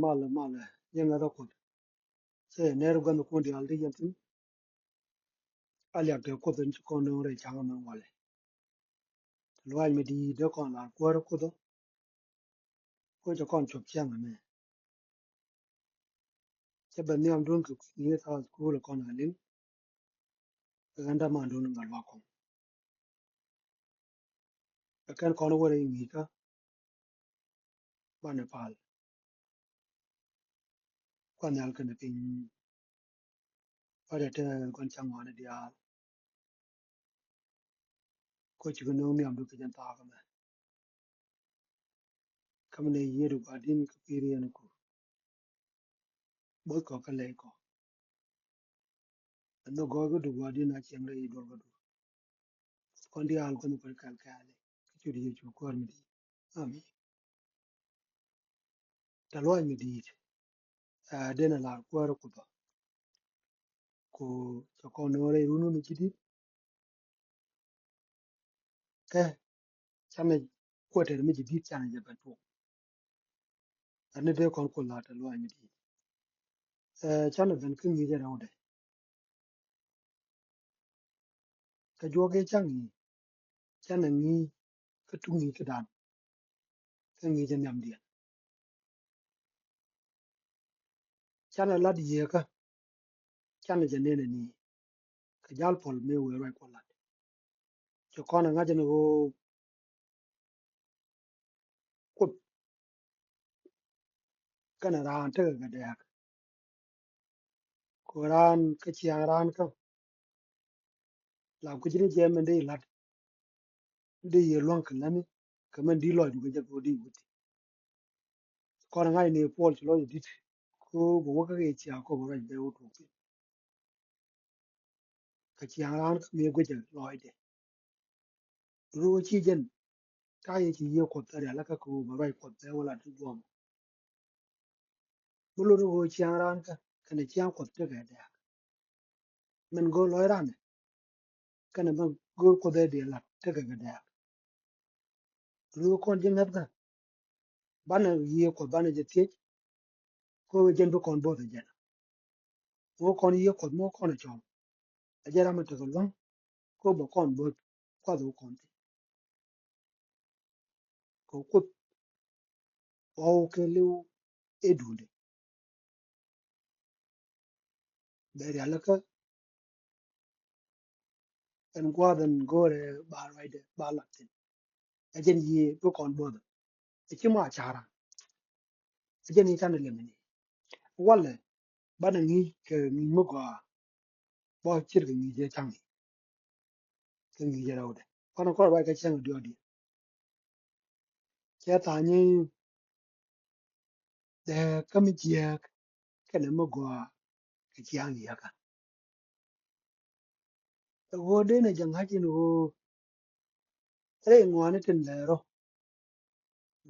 mala yenga da ko se ne ru gan ko di aldi yantin ali ak ko den ko no re changa man wale lo ai mi di de ko la ko ro ko do ko je kon chop changa me se ben ni am dun ko ni ta ko lo kon alin ganda ma dun ngal wa ko kan ko no wore mi ka ba ne pal ko nyal kan pin pa de te kon chang wa ne dia ko chi ko no mi am du ke jan ta ka me kam ne ye ru ba din ko piri ne ko bo ko ka le ko no go go du ba din a chen re do go du kon di al ko no ko kal ka le ki chu di chu ko mi di ami ta lo mi di de na la ko ro ko do ko to ko no re ru no mi chi di ke cha me ko te mi chi di cha ne je ba to ane de kon ko la ta lo mi di cha ne ben kin mi je ra de ka jo ge chang ni cha ne ni ka tu ni ka dan ka ni je nyam di cha ne la di ye ka cha ne je ne ne ni ka jal pol me we ra ko la cho ko na nga je no ko ka na ran te ga de ko ran ka chi ran ka la ku ji je me de la de ye lon ka la ni ka man di lo ju ga je ko di wuti ko na nga ne pol lo di ko bo ka ge chi ko bo ra de wo to ka chi ran ka me go je lo de ru chi jen ta ye chi ye ko ta la ka ko bo ra ko de wo la tu bo bu lu ru chi ran ka ka ne chi ko te ga de men go lo ran ka ne ban go ko de la te ga de ru ko jen na ka bana ye ko bana je te ko jen bu kon bo de jen wo kon ye ko mo kon cho a je ra ma te ko lo ko bo kon bo ko do kon te ko o ke lu e du de be ya la ka en gwa den go re ba ra de ba la te a jen ye bu kon bo de e chi ma cha ra a jen ni tan le me ni wala bana ni ke ni mo ko bo chir ke ni je chang ke ni je ra de kono ko ba ka chang dio di che ta ni de ka mi je ke ne mo go ke chiang ya ka wo de ne jang ha chin wo re ngo ne tin le ro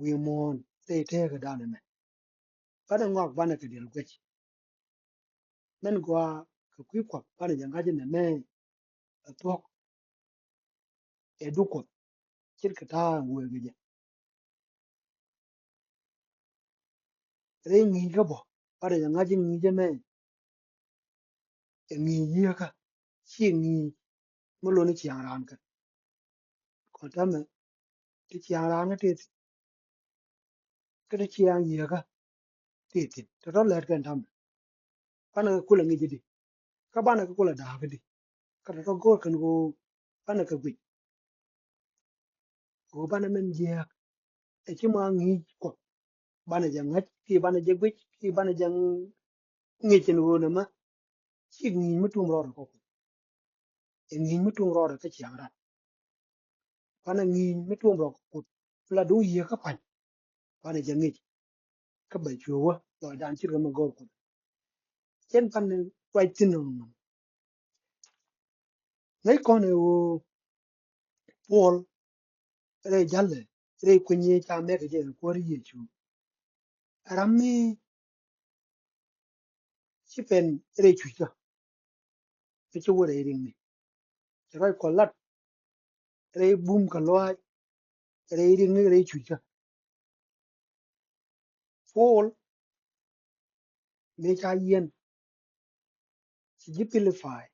wi mon te te ka da ne me bana ngok bana ke del gwe men go ka kwi ko bana jang ha chin ne me to e du ko chir ka ta wo ge je re ni ga bo bana jang ha chin ni je me e ni ye ka chi ni mo lo ni chiang ran ka ko ta me ti chiang ran ne te ka ti chiang ye ka te te to le kan tam bana ku la ngi je di ka bana ka ku la da ga di ka to go kan go bana ka gwi go bana men je e chi ma ngi ko bana jang ha ki bana je gwi ki bana jang ngi chen wo na ma chi ngi mu tum ro ko e ngi mu tum ro ka chiang ran bana ngi mu tum ro ko la du ye ka pan bana jang ngi ka ba chu wa lo dan chi ga ma go ko chen pan ne wai tin no ngai ko ne wo pol re jalle re ku ni cha me ke je ko ri ye chu ram mi chi pen re chu cha ke chu wo re ring ni ra ko lat re bum ka lo re ring ni re chu cha pol me cha yen chi jipilify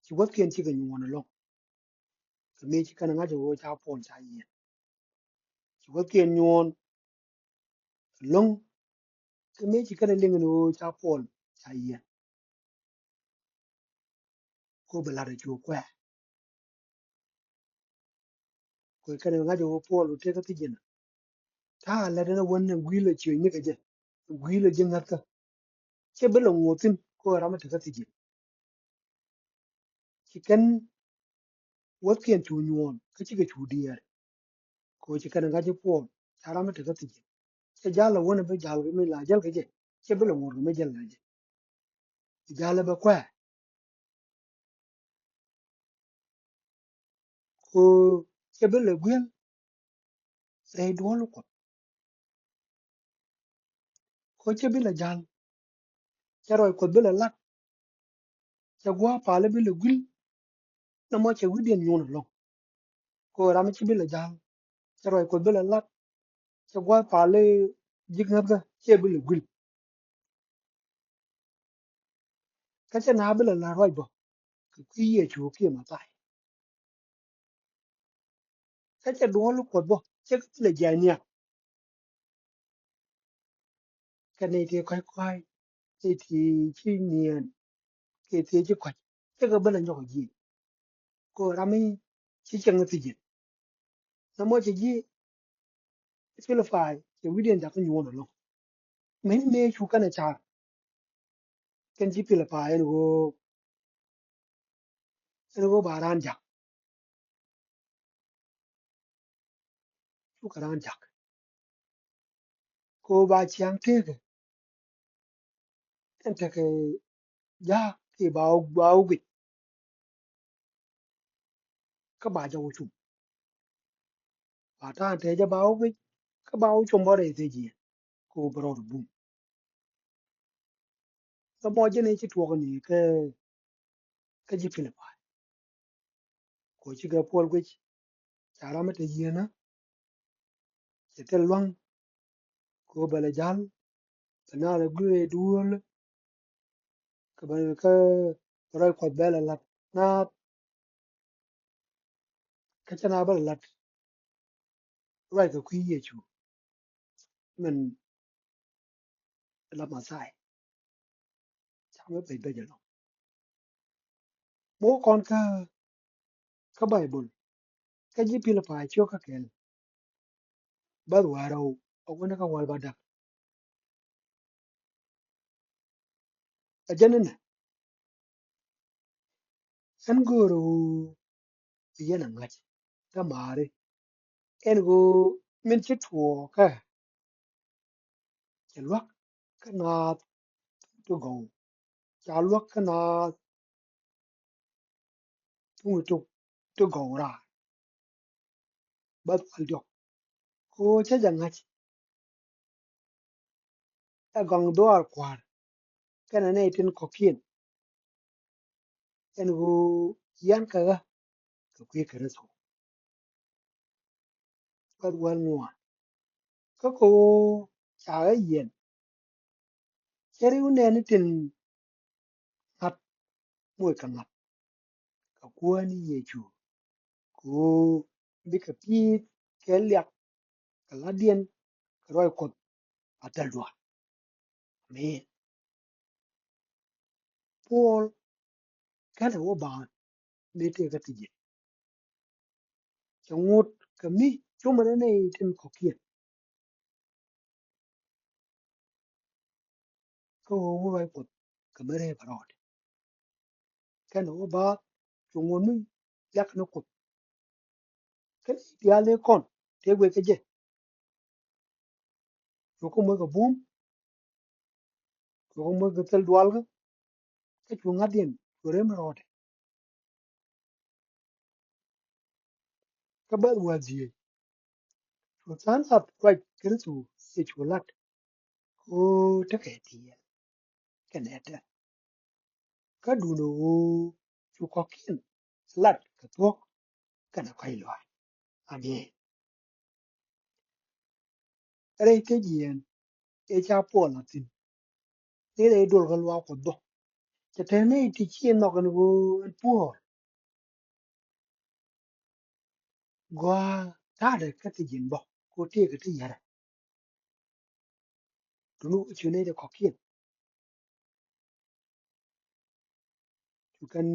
chi wat kien chi ga nyuon lo ka me chi kana nga jo cha pol cha yen chi wat kien nyuon long ka me chi kana ling no cha pol cha yen ko bala de chu kwa ko kana nga jo pol te ka ti jin ta la de na won ne gwile chi ni ka je gwile je ngat ka che bela ngotin ko rama te ka ti jin chi kan wat kien chu nyuon ka chi ga chu dier ko chi kana nga jo pol cha rama te ka ti jin che jala won be jal me la jal ka je che bela ngor me jal la je jala ba kwa ko che bela gwen re do ko che bela jal che roi ko bela lat che gwa pa le bela gul na mo che wudien nyun lo ko ram che bela jal che roi ko bela lat che gwa pa le jigna ga che bela gul ka che na bela la roi bo ki ye chu ki ma tai ka che do lu ko bo che le ja nya ka ne te kai kai te ti chi nien ke te chi kwai che ga bela nyo ji ko ram chi chang ti ji na mo che ji che le fai che wudien da ko nyun lo me chu kana cha ken ji pila pa en go baran jak chu karan jak ko ba chiang te ke en te ke ya ke bao gi ka ba ja chu ba ta te ja bao gi ka bao chu mo re te ji ko bro bu ka mo je ne chi tu ko ni ke ji pila pa ko chi ga pol gi cha ra ma te ji na che te lwang ko ba le jal na le gu e du ka ba ka ra ko ba la na ka cha na ba la ra ka ku ye chu men la ma sai cha me pe be ja lo mo kon ka Bible ka ji pila pa cho ka ken ba waro o ko na ka wal ba da a janen an goro yana ngach ta mare en go min chi tuo ka che lwak ka na to go cha lwak ka na tu go ra ba al do ko cha ja ngach a gong do ar kwar ka na ne tin ko kien en go yan ka ga ka kwe ka reso ba wal ngwa ka ko cha ga yen cheri une ni tin ngat moy ka ngat ka kwani ye chu ko bi ka pi ke lyak ka ladien ka roi ko atal do me Paul kana wo ba me te ka ti cho ngot ka mi cho ma ne tin ko kia ko wo vai pot ka mere parot ka no ba cho ngot mi yak no ko ka ti ale kon te gwe ka je cho ko mo ka bum cho ko mo ka tel dwal ka cho ngadien ko re marot ka ba wa ji cho san ap right ka su se cho lat ko ta ka ti ka ne ta ka du no cho ko kin lat ka to ka na kai lo a me re ke ji e cha po la tin ne le dol ga lwa ko do cha te ne ti chi no ga go pu gwa ta de ka ti jin bo ko te ka ti yara tu nu chu ne de ko kien tu kan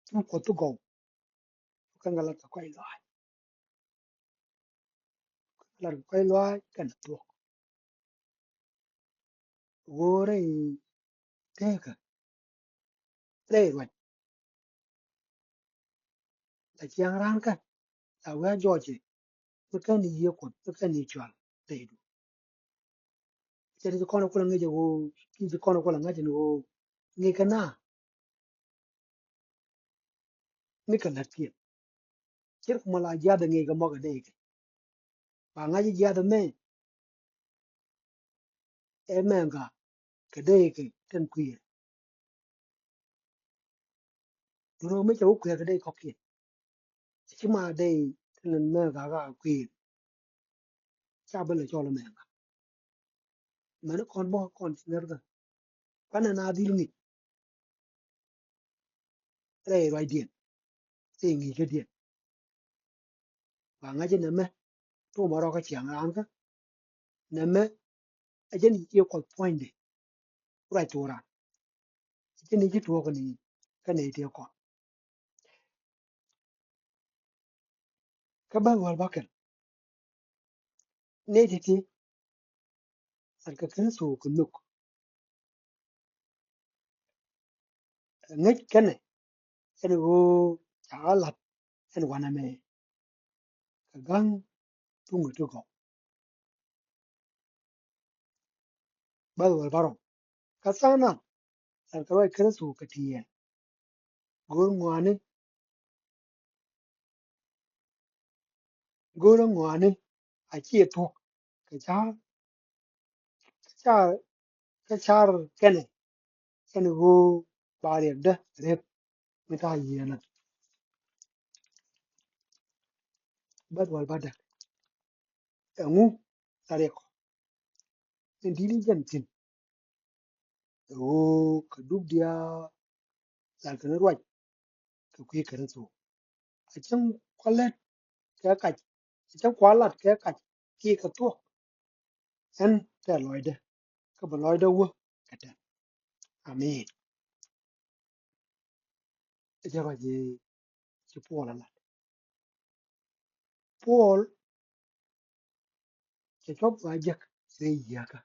tu ko tu go tu kan ga la ka kwai lwa kan tu go re te ka re wa la chiang ran ka la wa jo che tu kan ni ye ko tu kan ni chwa te du che de ko no ko nge je go ki je ko no ko nga je no nge ka na ni ka la ti che ko ma la ja de nge ga mo ga de ke ba nga ji ja de me e me ga ka de ke ten kwi ro me che ko ka de ko ki chi ma de ten me ga kwi cha ba le cho le me ga me no kon bo kon ner ga pa na na di ni re ro dien te ngi ke dien ba nga je ne me to ma ro ka chiang ran ka ne me a je ni ye ko point de ra to ra je ni ji to ko ni ka ne te ko ka ba wal ba ka ne ti ti ar ka kan su ku nuk ngai ka ne en go cha la en wa na me ka gang tu ngu tu ko ba wal ba ro ka sa na ar ka wa kan su ka ti ye go ngwa ne go ro ngwa ne a chi to ka cha ka cha ka ne en go ba re de re me ta ye na ba wal ba da ngu ta re ko en di ni jan tin o ka duk dia la ka ro ka kwi ka so a can kwalat ka ka a can kwalat ka ka ki ka to en ta loide ka ba loide wo ka ta amen ja ba je ci pola la pol ke chop wa jak se ya ka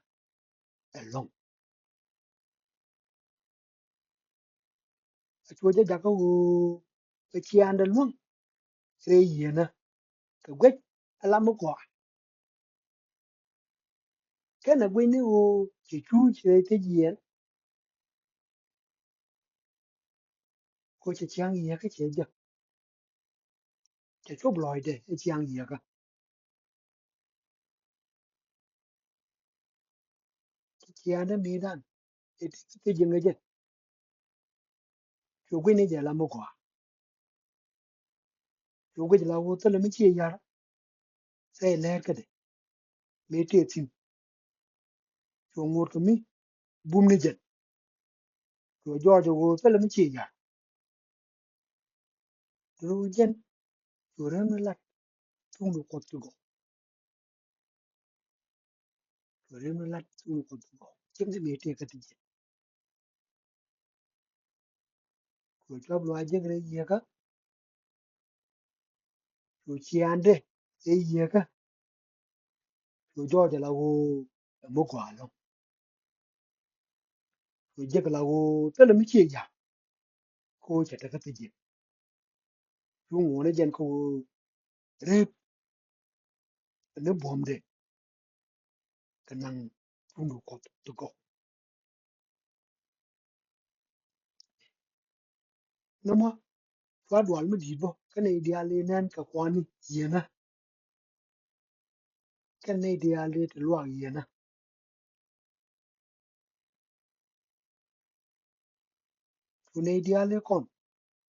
a long a cho ja ka wo ka ci anda long se yi na ka gwet ala mo ko ka na gwe ni wo ci chu se te ji ko ci chang yi ka che ja ke chop loide e chang yi ka ci anda mi dan e te ji nge cho gwe ni ja la mo ko cho gwe la wo te le mi ci ya sai le ka de me te tin cho ngur ka mi bum ni jet cho jo wo te le mi ci ya ru jen cho re mi la tung du ko tu go cho re mi la tung du ko tu go chen de me te ka ti jet cho job lo je re ye ka cho chi ande e ye ka cho jo la wo mo ko lo cho je la wo te le mi ci ya ko che ta ka ti jet cho ngo ne jen ko re ne bom de ka nang tung du ko tu go no mo fa dwal mi di bo ka ne dia le nan ka kwani ye na ka ne dia le te lo ye na ku ne dia le kon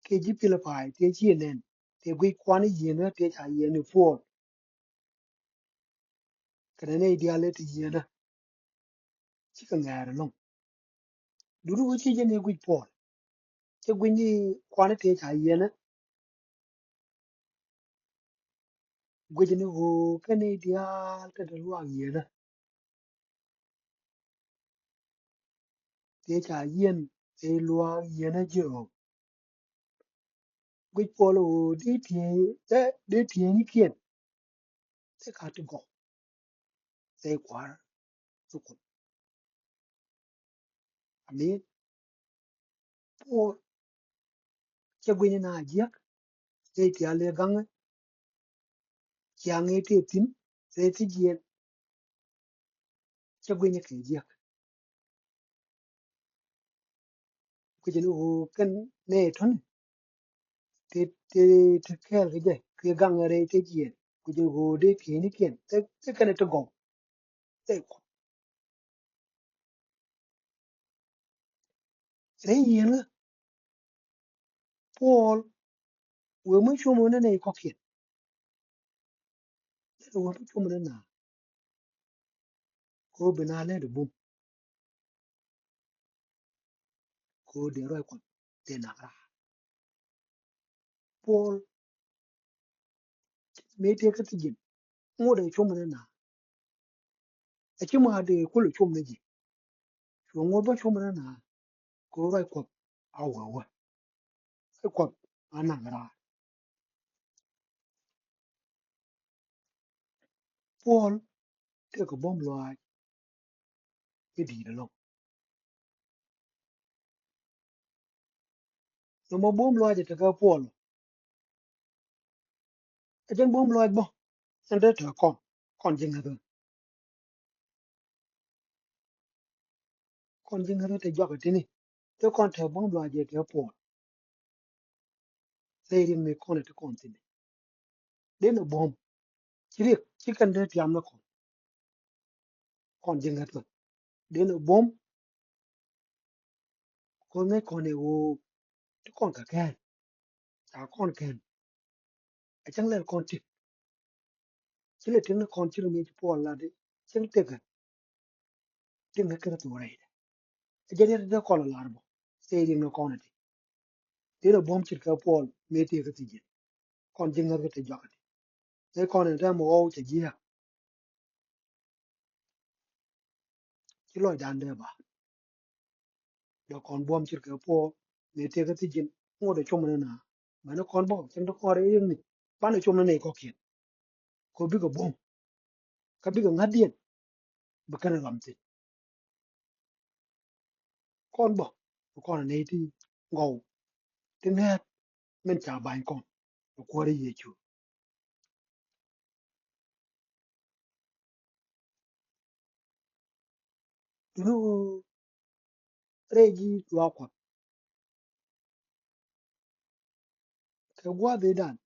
ke ji pile pai te chi nen te gui kwani ye na te cha ye ni fo kana ne ideale ti yena chi ka ngara long duru chi je ne gwi pol che gwi ni kwana te cha yena gwi ni ho kana ideal ka da luwa yena te cha yen te luwa yena je gwi pol ho de tie ni kien te ka to go te kwar su ko ami po che gwi ni na je te ti ale gang chiang e te tin te ti je che gwi ni ke je gwi ni ho kan ne ton te te kel ke je ke gang re te je gwi ho de ti ni kien te kana to go te ko re yen Paul we mu chumo ne ne ko kien we mu chumo ne na ko bina le de bum ko de roi ko de na ra Paul me te ka tijin mo de chumo ne na a chi ma de ko le chumo ne ji so ngo ba chumo ne na ko roi ko a wa ko ana ra Paul te ko bom lo ai e di de lo no mo bom lo ai te ka Paul a jen bom lo ai bo en de ta kon jing na kon jing na te jo ka ti ni te kon te bom lo ai je te Paul le ri me kon te kon ti ni de no bom chiri chikan de tiam na kon jing na de no bom ko ne kon e wo te kon ka ka ta kon ken a chang le kon ti chile tin kon chiri mi Paul la de chang te ka tin ka ka to re e je de kon la bo se ri no kon ti de no bom chiri ka Paul me te ka ti je kon jing na te jo ka ti ne kon e da mo o che ji ha chi lo dan de ba do kon bom chiri ka Paul me te ka ti je mo de chum na ma no kon bo chang to ko re ni ba no chum na ne ko kien ko bi ko bom ka bi ko ngadien ba kana lam ti con bo con ne ti ngo ti ne men cha ban con ko re ye chu no re ji wa ko ke gwa de dan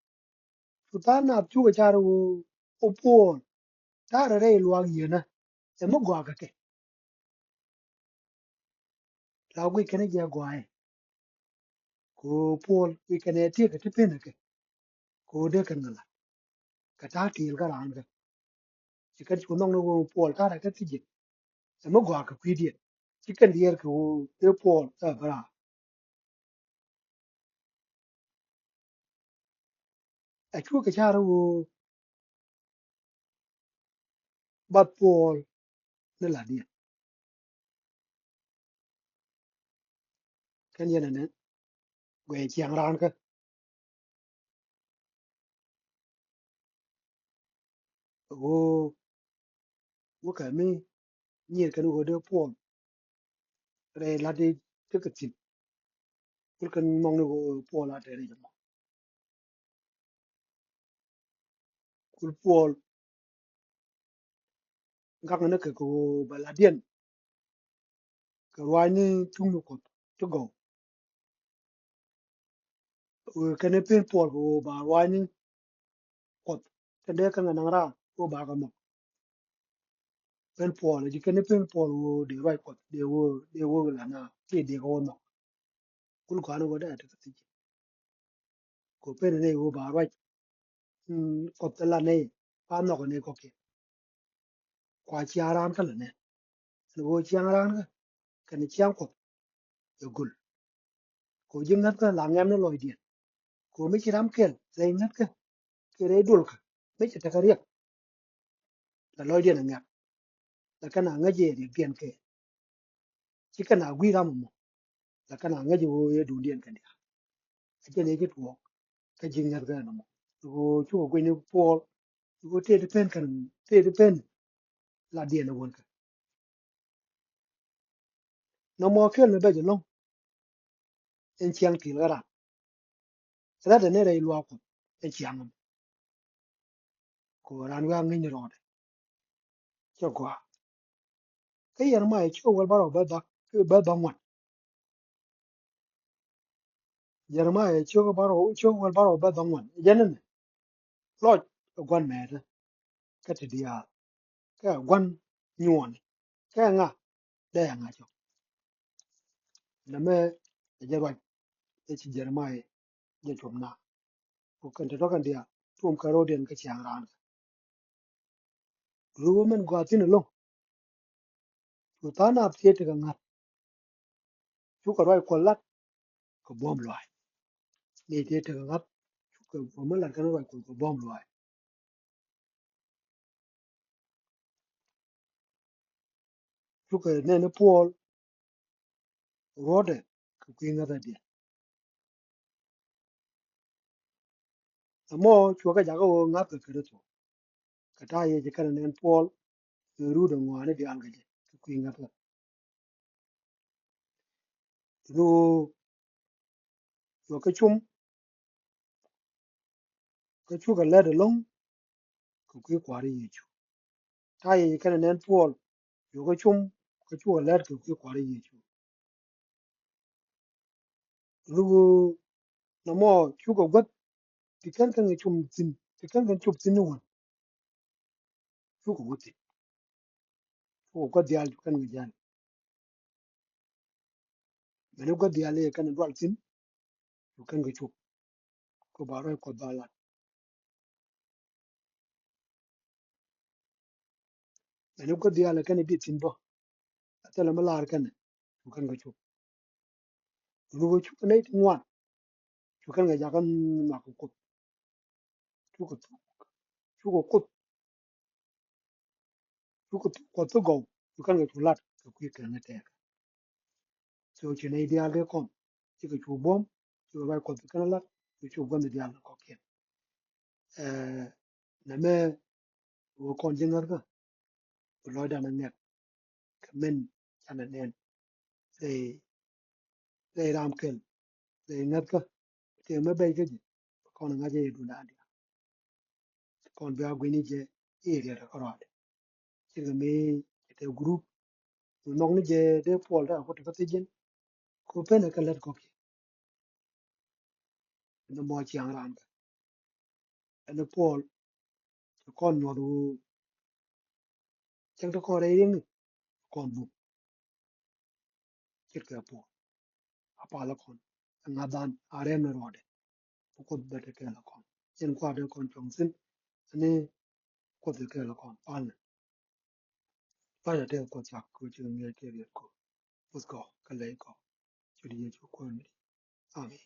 su ta na chu ga cha ro o po ta re lo ye na e mo gwa ka ke la gwi ke ne ja gwa e ko po wi ke ne ti ke ti pe na ke ko de kan la ka ta ti ga ran ga ti ka chu nong no po ta ra ka ti ji e mo gwa ka kwi di ti kan di er ko e po ta ba a chu ga cha ro ba po ne la di kan ye na ne gwe chiang ran ka go wo ka mi ni kan go de po re la de te ka tin kul kan mong no go po la de re mo kul po ga na ka go ba la dien ka wa ni tung no ko to go ka ne pen po go ba wa ni ko te de ka na ra go ba ga mo pen po le ji ka ne pen po go de ra ko de wo la na ti de go no kul ka no go da te ka ti ko pen ne go ba ra ko te la ne pa no ko ne ko ke kwa chiaran ka lene wo chiaran ka kan chiang ko gul ko jingat ka la ngam no loy dia ko mi chiram kel zai ngat ka kere dul ka mi chita ka riek la loy dia ngam la kana ngaje ri bien ke chikana gwi ram mo la kana ngaje wo ye du dien kan dia ake ne ke tuo ka jingat ka no mo ko chu ko ni po ko te depend kan te depend la dia na won ka no mo kel me be long en chiang pi la ra ra de ne re lo ko en chiang ko ran wa ngi ni ro de cho kwa cái giờ mà cho wal baro ba ba ngwan giờ mà cho cái baro cho wal baro ba ba ngwan janen lo gwan me de ka ti dia ka gwan nyuon ka nga da ya nga cho na me je ro e chi giờ mà je chom na ko kan to kan dia tum ka ro den ka chiang ran ru men gwa tin lo ko ta na pye te ka nga chu ka ro ko lat ko bom lo ni te te ka nga ko mo la kan ro ko bom lo chu ka ne ne pol ro de ko ki nga da dia mo chu ka ja ko nga ka ka to ka ta ye je kan ne pol ru de ngwa ne di an ga je ku nga ta ru yo ka chu ka le de long ku ki kwa ri ye chu ta ye kan ne pol yo ka chu ka le ku ki kwa ri ye chu ru na mo chu ka gat ti kan chum tin ti kan chup tin no chu ka gat chu ka dial kan ga jan me no ga dial ye kan dwal tin chu kan ga chup ko ba ro ko ba la me no ga dial kan bi tin bo ta la ma la kan chu kan ga chup ru chu ka ne ngwan chu kan ga ja kan ma ko chu ka chu ko chu ko to go chu kan ga chu lat ko ki kan ne te so che ne dia le kon chi ko chu bom chu ba ko kan lat chu bom dia ko ke na me wo kon jingar ga lo da na ne men ana nen se se ram kel se ngat ka te me be ke kon nga je du na dia kon ba gwi ni je area da ko ra chi ga me te group no ni je de pol da ko te ka te jen ko pe na ka lat ko ke no mo chiang ram ka no pol kon no du chang to ko re ring kon bu chit ka po apa la kon nga dan are na ro de ko be te ke la kon chen kwa de kon chong sin ne ko te ke la kon pan pa ya de ko cha ko chi nge ke ri ko us ko ka le ko chi ri chu ko ni ami